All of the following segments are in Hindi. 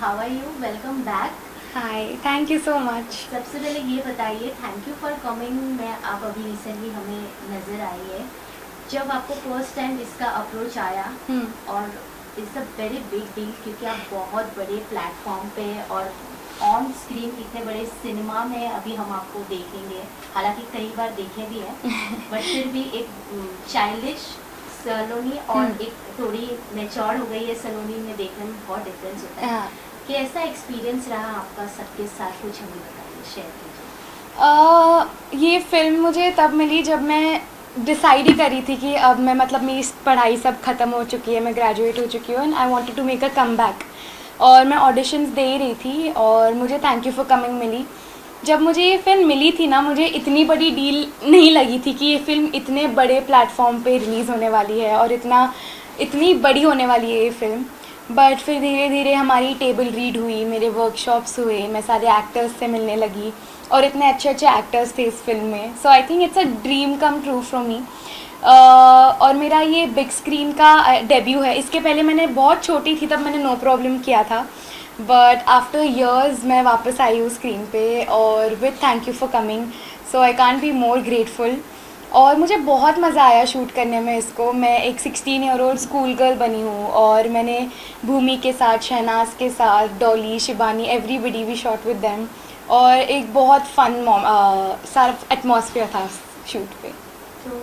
How are you? Welcome back. Hi, thank you so much. सबसे पहले ये बताइए, थैंक यू फॉर कमिंग। मैं आप अभी रिसेंटली हमें नज़र आई है। जब आपको फर्स्ट टाइम इसका अप्रोच आया, और it's a very big deal क्योंकि आप बहुत बड़े प्लेटफॉर्म पे और ऑन स्क्रीन इतने बड़े सिनेमा में अभी हम आपको देखेंगे। हालांकि कई बार देखे भी हैं बट फिर भी एक चाइल्डिश सलोनी और एक थोड़ी मेच्योर हो गई है सलोनी में देखने में बहुत डिफरेंस होता है। कैसा एक्सपीरियंस रहा आपका सबके साथ? कुछ हमें बताइए, शेयर कीजिए। ये फिल्म मुझे तब मिली जब मैं डिसाइड ही करी थी कि अब मैं मतलब मेरी पढ़ाई सब ख़त्म हो चुकी है, मैं ग्रेजुएट हो चुकी हूँ and I wanted to make a comeback. और मैं ऑडिशंस दे ही रही थी और मुझे थैंक यू फॉर कमिंग मिली। जब मुझे ये फ़िल्म मिली थी ना, मुझे इतनी बड़ी डील नहीं लगी थी कि ये फ़िल्म इतने बड़े प्लेटफॉर्म पे रिलीज़ होने वाली है और इतनी बड़ी होने वाली है ये फ़िल्म। बट फिर धीरे धीरे हमारी टेबल रीड हुई, मेरे वर्कशॉप्स हुए, मैं सारे एक्टर्स से मिलने लगी और इतने अच्छे अच्छे एक्टर्स थे इस फिल्म में। So I think it's a dream come true from me. और मेरा ये बिग स्क्रीन का डेब्यू है। इसके पहले मैंने बहुत छोटी थी तब मैंने नो प्रॉब्लम किया था, बट आफ्टर ईयर्स मैं वापस आई हूँ स्क्रीन पे और with thank you for coming. So I can't be more grateful. और मुझे बहुत मज़ा आया शूट करने में इसको। मैं एक 16 ईयर ओल्ड स्कूल गर्ल बनी हूँ और मैंने भूमि के साथ, शहनाज के साथ, Dolly, Shibani, everybody we shot with them. और एक बहुत फन सारा एटमॉस्फेयर था शूट पे। तो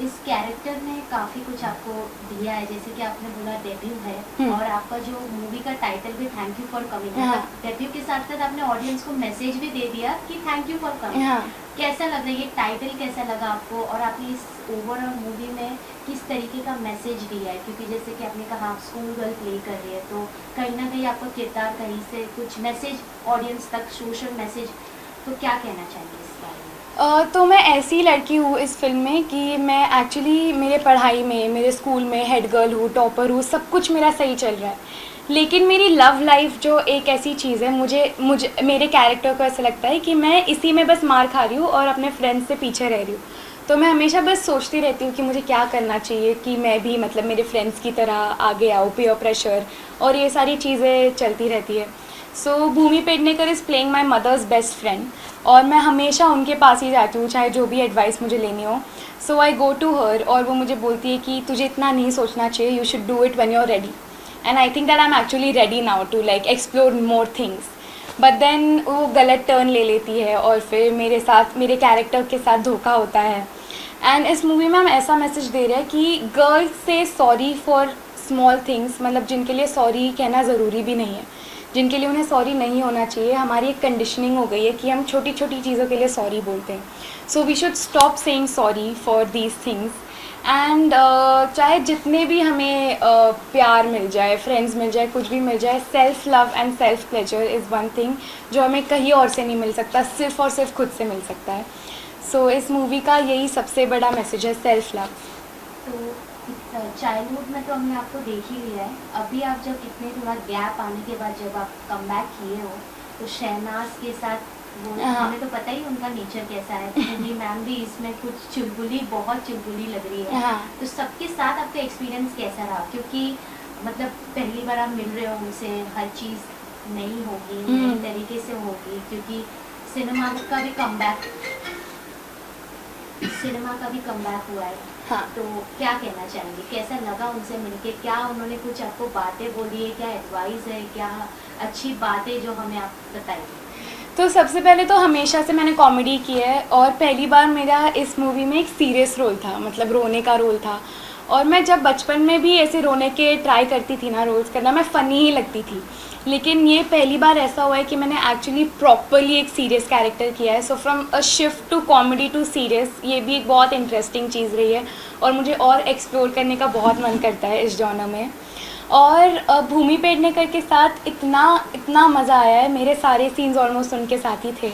इस कैरेक्टर ने काफ़ी कुछ आपको दिया है, जैसे कि आपने बोला डेब्यू है और आपका जो मूवी का टाइटल भी थैंक यू फॉर कमिंग है। डेब्यू के साथ साथ आपने ऑडियंस को मैसेज भी दे दिया कि थैंक यू फॉर कमिंग। कैसा लग रहा है ये टाइटल, कैसा लगा आपको? और आपने इस ओवरऑल मूवी में किस तरीके का मैसेज दिया है? क्योंकि जैसे कि आपने कहा आप स्कूल गर्ल प्ले कर रही है, तो कहीं ना कहीं आपका किरदार कहीं से कुछ मैसेज ऑडियंस तक, सोशल मैसेज, तो क्या कहना चाहिए इस बारे में? तो मैं ऐसी लड़की हूँ इस फिल्म में कि मैं एक्चुअली मेरे पढ़ाई में, मेरे स्कूल में हेड गर्ल हूँ, टॉपर हूँ, सब कुछ मेरा सही चल रहा है। लेकिन मेरी लव लाइफ जो एक ऐसी चीज़ है, मुझे मेरे कैरेक्टर को ऐसा लगता है कि मैं इसी में बस मार खा रही हूँ और अपने फ्रेंड्स से पीछे रह रही हूँ। तो मैं हमेशा बस सोचती रहती हूँ कि मुझे क्या करना चाहिए कि मैं भी मतलब मेरे फ्रेंड्स की तरह आगे आऊँ, पीयर प्रेशर और ये सारी चीज़ें चलती रहती है। So Bhumi Pednekar is playing my mother's best friend और मैं हमेशा उनके पास ही जाती हूँ चाहे जो भी एडवाइस मुझे लेनी हो। सो आई गो टू हर और वो मुझे बोलती है कि तुझे इतना नहीं सोचना चाहिए, you should do it when you are ready. And I think that I am actually ready now to like explore more things. But then वो गलत टर्न ले लेती है और फिर मेरे साथ, मेरे कैरेक्टर के साथ धोखा होता है। एंड इस मूवी में हम ऐसा मैसेज दे रहे हैं कि गर्ल्स से सॉरी फॉर स्मॉल थिंग्स, मतलब जिनके लिए सॉरी कहना ज़रूरी भी नहीं है, जिनके लिए उन्हें सॉरी नहीं होना चाहिए। हमारी एक कंडीशनिंग हो गई है कि हम छोटी छोटी चीज़ों के लिए सॉरी बोलते हैं। So we should stop saying sorry for these things. And चाहे जितने भी हमें प्यार मिल जाए, फ्रेंड्स मिल जाए, कुछ भी मिल जाए, self love and self pleasure is one thing जो हमें कहीं और से नहीं मिल सकता, सिर्फ़ और सिर्फ खुद से मिल सकता है। सो इस मूवी का यही सबसे बड़ा मैसेज है, सेल्फ लव। तो चाइल्डहुड में तो हमने आपको देख ही लिया है, अभी आप जब इतने थोड़ा गैप आने के बाद जब आप कम बैक किए हो, तो शहनाज के साथ वो हमें तो पता ही उनका नेचर कैसा है। पूरी मैम भी इसमें कुछ चुलबुली, बहुत चुलबुली लग रही है। तो सबके साथ आपका एक्सपीरियंस कैसा रहा? क्योंकि मतलब पहली बार आप मिल रहे हो उनसे, हर चीज़ नई होगी, नई तरीके से होगी, क्योंकि सिनेमा का भी कम बैक हुआ है। हाँ। तो क्या कहना चाहेंगे, कैसा लगा उनसे मिलके? क्या उन्होंने कुछ आपको बातें बोली है, क्या एडवाइस है, क्या अच्छी बातें जो हमें आप बताइए? तो सबसे पहले तो हमेशा से मैंने कॉमेडी की है और पहली बार मेरा इस मूवी में एक सीरियस रोल था, मतलब रोने का रोल था। और मैं जब बचपन में भी ऐसे रोने के ट्राई करती थी ना रोल्स करना, मैं फ़नी ही लगती थी। लेकिन ये पहली बार ऐसा हुआ है कि मैंने एक्चुअली प्रॉपरली एक सीरियस कैरेक्टर किया है। So from a shift to comedy to serious, ये भी एक बहुत इंटरेस्टिंग चीज़ रही है और मुझे और एक्सप्लोर करने का बहुत मन करता है इस जॉनर में। और भूमि पेडनेकर के साथ इतना मज़ा आया है। मेरे सारे सीन्स ऑलमोस्ट उनके साथ ही थे।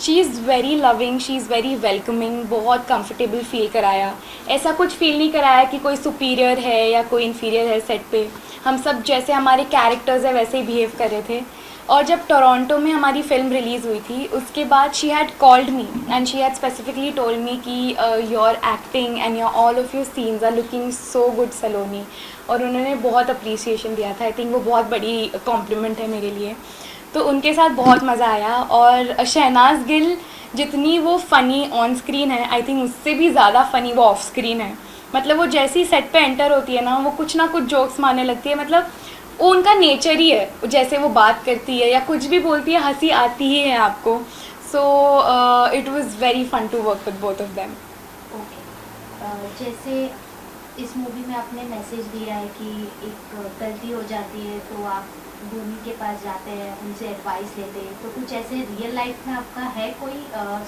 She is very loving, she is very welcoming, बहुत कंफर्टेबल फील कराया। ऐसा कुछ फील नहीं कराया कि कोई सुपीरियर है या कोई इन्फीरियर है सेट पे। हम सब जैसे हमारे कैरेक्टर्स है वैसे ही बिहेव कर रहे थे। और जब टोरंटो में हमारी फ़िल्म रिलीज़ हुई थी उसके बाद she had called me and she had specifically told me कि your acting and your all of your scenes are looking so good Saloni, और उन्होंने बहुत अप्रिसिएशन दिया था। आई थिंक वो बहुत बड़ी कॉम्प्लीमेंट है मेरे लिए। तो उनके साथ बहुत मज़ा आया। और शहनाज गिल जितनी वो फ़नी ऑन स्क्रीन है, आई थिंक उससे भी ज़्यादा फ़नी वो ऑफ स्क्रीन है। मतलब वो जैसी सेट पे एंटर होती है ना, वो कुछ ना कुछ जोक्स मारने लगती है। मतलब वो उनका नेचर ही है, जैसे वो बात करती है या कुछ भी बोलती है हंसी आती ही है आपको। So it was very fun to work with both of them. Okay, जैसे इस मूवी में आपने मैसेज दिया है कि एक गलती हो जाती है तो आप भूमि के पास जाते हैं, उनसे एडवाइस लेते हैं, तो कुछ ऐसे रियल लाइफ में आपका है कोई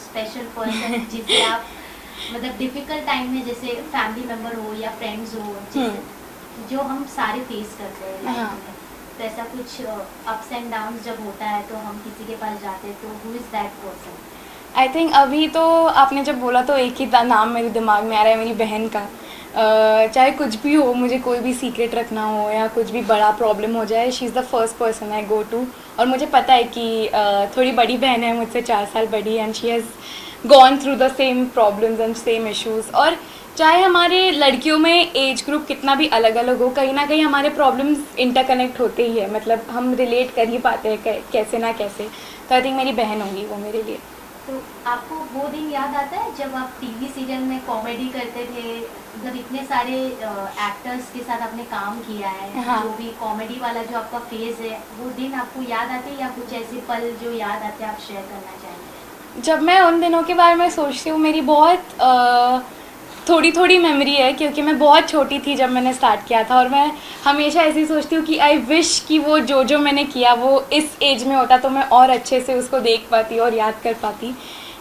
स्पेशल पर्सन जिसे आप मतलब डिफिकल्ट टाइम में, जैसे फैमिली मेम्बर हो या फ्रेंड्स हो, जो हम सारे फेस करते हैं लाइफ में, तो ऐसा कुछ अप्स एंड डाउन्स जब होता है तो हम किसी के पास जाते हैं, तो who is that person? I think अभी तो आपने जब बोला तो एक ही नाम मेरे दिमाग में आ रहा है, मेरी बहन का। चाहे कुछ भी हो, मुझे कोई भी सीक्रेट रखना हो या कुछ भी बड़ा प्रॉब्लम हो जाए, she is the first person I go to. और मुझे पता है कि थोड़ी बड़ी बहन है मुझसे, 4 साल बड़ी, and she has gone through the same problems and same issues. और चाहे हमारे लड़कियों में एज ग्रुप कितना भी अलग अलग हो, कहीं ना कहीं हमारे प्रॉब्लम्स इंटरकनेक्ट होते ही है। मतलब हम रिलेट कर ही पाते हैं कैसे ना कैसे। तो आई थिंक मेरी बहन होगी वो मेरे लिए। तो आपको वो दिन याद आता है जब आप टीवी सीरियल में कॉमेडी करते थे, मतलब इतने सारे एक्टर्स के साथ आपने काम किया है, हाँ। जो भी कॉमेडी वाला जो आपका फेज है, वो दिन आपको याद आते हैं या कुछ ऐसे पल जो याद आते हैं आप शेयर करना चाहेंगे? जब मैं उन दिनों के बारे में सोचती हूँ, मेरी बहुत थोड़ी थोड़ी मेमोरी है, क्योंकि मैं बहुत छोटी थी जब मैंने स्टार्ट किया था। और मैं हमेशा ऐसे ही सोचती हूँ कि आई विश कि वो जो मैंने किया वो इस एज में होता तो मैं और अच्छे से उसको देख पाती और याद कर पाती।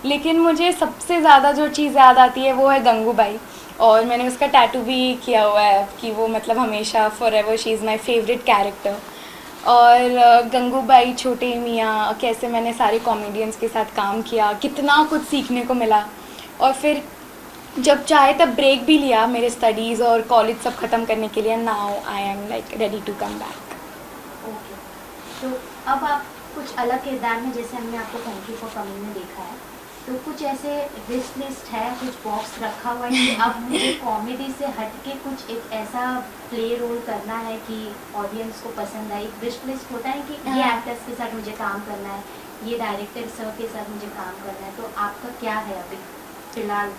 लेकिन मुझे सबसे ज़्यादा जो चीज़ याद आती है वो है गंगूबाई। और मैंने उसका टैटू भी किया हुआ है कि वो मतलब हमेशा for ever she is my favourite character. और गंगूबाई, छोटे मियाँ, कैसे मैंने सारे कॉमेडियंस के साथ काम किया, कितना कुछ सीखने को मिला। और फिर जब चाहे तब ब्रेक भी लिया मेरे स्टडीज़ और कॉलेज सब ख़त्म करने के लिए। Now I am like ready to come back. Okay, तो अब आप कुछ अलग किरदार में, जैसे हमने आपको थैंक यू फॉर कमिंग में देखा है, तो कुछ ऐसे विश लिस्ट है, कुछ बॉक्स रखा हुआ है कि अब मुझे कॉमेडी से हट के कुछ एक ऐसा प्ले रोल करना है कि ऑडियंस को पसंद आए? विश लिस्ट होता है कि ये एक्टर्स के साथ मुझे काम करना है, ये डायरेक्टर सर के साथ मुझे काम करना है, तो आपका क्या है अभी फिलहाल?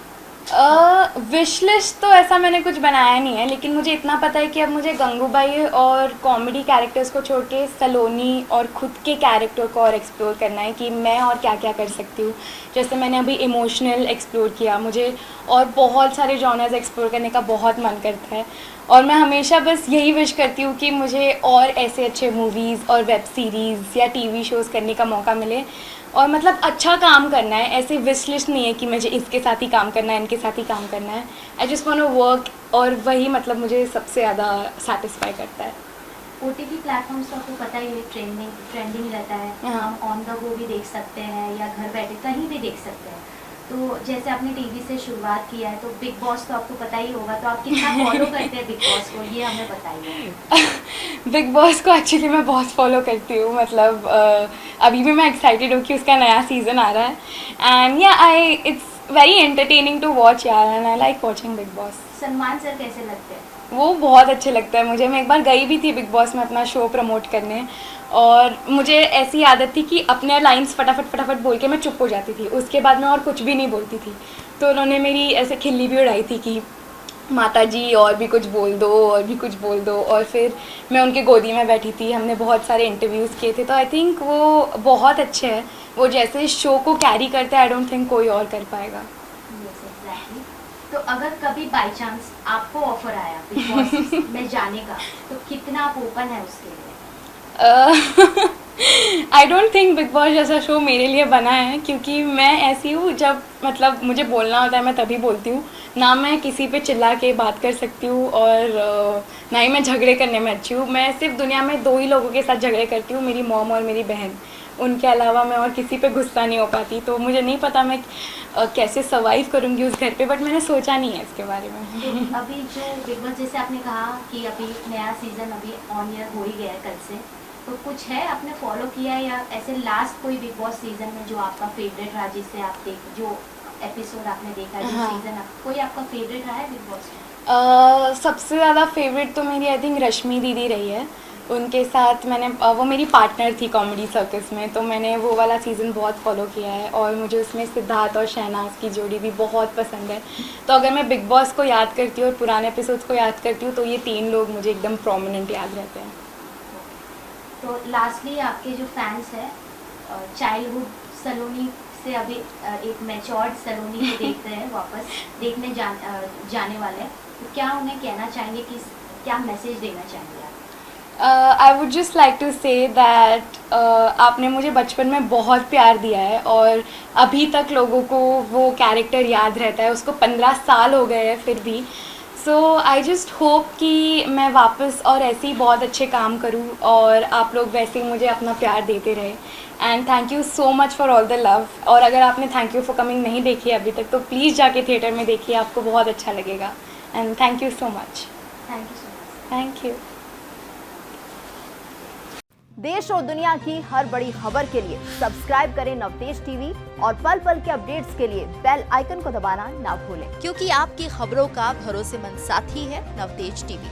विश लिस्ट तो ऐसा मैंने कुछ बनाया नहीं है, लेकिन मुझे इतना पता है कि अब मुझे गंगूबाई और कॉमेडी कैरेक्टर्स को छोड़ के सलोनी और ख़ुद के कैरेक्टर को और एक्सप्लोर करना है कि मैं और क्या क्या कर सकती हूँ। जैसे मैंने अभी इमोशनल एक्सप्लोर किया, मुझे और बहुत सारे जॉनर्स एक्सप्लोर करने का बहुत मन करता है। और मैं हमेशा बस यही विश करती हूँ कि मुझे और ऐसे अच्छे मूवीज़ और वेब सीरीज़ या टीवी शोज़ करने का मौका मिले। और मतलब अच्छा काम करना है, ऐसे विश लिस्ट नहीं है कि मुझे इसके साथ ही काम करना है, इनके साथ ही काम करना है। I just want to work, और वही मतलब मुझे सबसे ज़्यादा सेटिस्फाई करता है। OTT प्लेटफॉर्म्स तो आपको पता ही है, ट्रेंडिंग रहता है, हम ऑन द गो भी देख सकते हैं या घर बैठे कहीं भी देख सकते हैं। तो जैसे आपने टीवी से शुरुआत किया है, तो बिग बॉस तो आपको पता ही होगा, तो आप कितना फॉलो करते हैं बिग बॉस को, ये हमें बताइए। बिग बॉस को एक्चुअली मैं बहुत फॉलो करती हूँ। मतलब अभी भी मैं एक्साइटेड हूँ कि उसका नया सीज़न आ रहा है। एंड या it's very entertaining to watch यार, and I like watching Bigg Boss. Salman sir कैसे लगते हैं? वो बहुत अच्छे लगता है मुझे। मैं एक बार गई भी थी बिग बॉस में अपना शो प्रमोट करने, और मुझे ऐसी आदत थी कि अपने लाइंस फटाफट बोल के मैं चुप हो जाती थी, उसके बाद मैं और कुछ भी नहीं बोलती थी। तो उन्होंने मेरी ऐसे खिल्ली भी उड़ाई थी कि माता जी और भी कुछ बोल दो, और भी कुछ बोल दो। और फिर मैं उनके गोदी में बैठी थी, हमने बहुत सारे इंटरव्यूज़ किए थे। तो आई थिंक वो बहुत अच्छे हैं, वो जैसे शो को कैरी करते हैं, आई डोंट थिंक कोई और कर पाएगा। तो अगर कभी बाय चांस आपको ऑफर आया बिग बॉस में जाने का, तो कितना आप ओपन है उसके लिए? I don't think big boss जैसा शो मेरे लिए बना है, क्योंकि मैं ऐसी हूँ जब मतलब मुझे बोलना होता है मैं तभी बोलती हूँ। ना मैं किसी पे चिल्ला के बात कर सकती हूँ, और ना ही मैं झगड़े करने में अच्छी हूँ। मैं सिर्फ दुनिया में 2 ही लोगों के साथ झगड़े करती हूँ, मेरी मॉम और मेरी बहन। उनके अलावा मैं और किसी पे गुस्सा नहीं हो पाती। तो मुझे नहीं पता मैं कैसे सर्वाइव करूँगी उस घर पे, बट मैंने सोचा नहीं है इसके बारे में। तो अभी जो बिग बॉस, जैसे आपने कहा कि अभी नया सीज़न अभी ऑन ईयर हो ही गया है कल से, तो कुछ है आपने फॉलो किया है, या ऐसे लास्ट कोई बिग बॉस सीजन में जो आपका फेवरेट रहा, जिससे आप जो एपिसोड आपने देखा, जो सीजन कोई आपका फेवरेट रहा है बिग बॉस में? सबसे ज़्यादा फेवरेट तो मेरी आई थिंक रश्मि दीदी रही है। उनके साथ मैंने वो मेरी पार्टनर थी कॉमेडी सर्कस में, तो मैंने वो वाला सीज़न बहुत फॉलो किया है और मुझे उसमें सिद्धार्थ और शहनाज की जोड़ी भी बहुत पसंद है। तो अगर मैं बिग बॉस को याद करती हूँ और पुराने एपिसोड्स को याद करती हूँ तो ये 3 लोग मुझे एकदम प्रोमिनेंट याद रहते हैं। तो लास्टली आपके जो फैंस हैं चाइल्डहुड सलोनी से अभी एक मैच्योर्ड सलोनी को देख रहे हैं, वापस देखने जाने वाले हैं, तो क्या उन्हें कहना चाहेंगे, कि क्या मैसेज देना चाहेंगे आप? I would just like to say that आपने मुझे बचपन में बहुत प्यार दिया है और अभी तक लोगों को वो कैरेक्टर याद रहता है, उसको 15 साल हो गए हैं फिर भी। सो आई जस्ट होप कि मैं वापस और ऐसे ही बहुत अच्छे काम करूं और आप लोग वैसे ही मुझे अपना प्यार देते रहे। And thank you so much for all the love. और अगर आपने थैंक यू फॉर कमिंग नहीं देखी है अभी तक तो प्लीज़ जाके थिएटर में देखिए, आपको बहुत अच्छा लगेगा। And thank you so much. Thank you so much. Thank you. देश और दुनिया की हर बड़ी खबर के लिए सब्सक्राइब करें नवतेज टीवी और पल पल के अपडेट्स के लिए बेल आइकन को दबाना ना भूलें, क्योंकि आपकी खबरों का भरोसेमंद साथी है नवतेज टीवी।